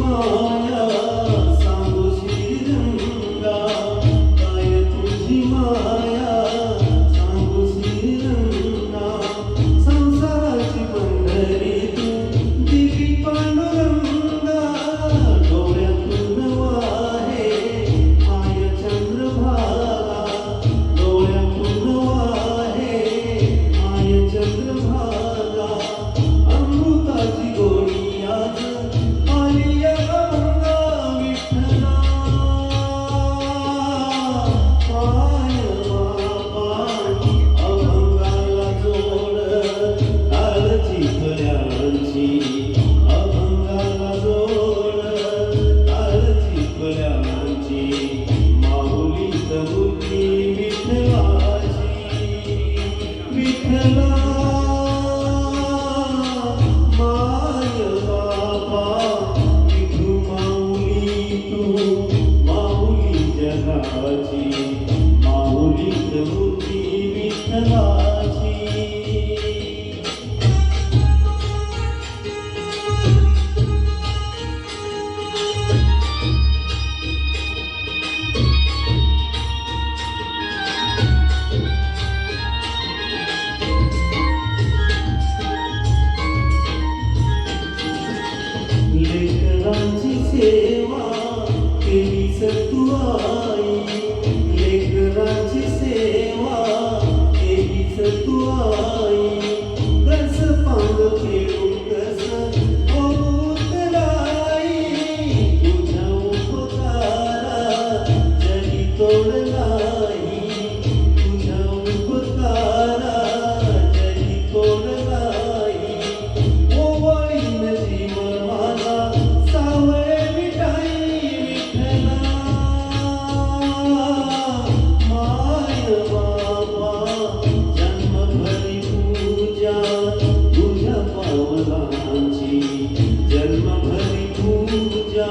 माया सांगू श्रीरंगा, काय तुझी माया सांगू श्रीरंगा. संसाराची पंढरी तू दिली पांडुरंगा, डोळ्यातून वाहे माय चंद्रभागा, डोळ्यातून वाहे माय चंद्रभागा. अमृताची गोडी आज आली अभंगा विठ्ठला, पाय बाबा अभंगाला जोड काल चितळ्यांची, अभंगाला जोड काल चितळ्यांची. माऊलीत बुद्धी विठ्ठलाची, विठ्ठला माय बाबा विठू माऊली तू माऊली जगाची, माऊलीत बुद्धी विठ्ठलाची. लेकरांची सेवा केलीस तू आई, लेकरांची सेवा केलीस तू आई. कस पांग खेळून कस उतराई, तुझ्या उपकारा जगी तोड नाही, तुझ्या उपकारा जगी तोड नाही. ओवाळीन जीवन माझा सावळे मिठाई विठ्ठला, माय बाबा जन्मभरी पूजा तुझ्या पावलांची, जन्मभरी पूजा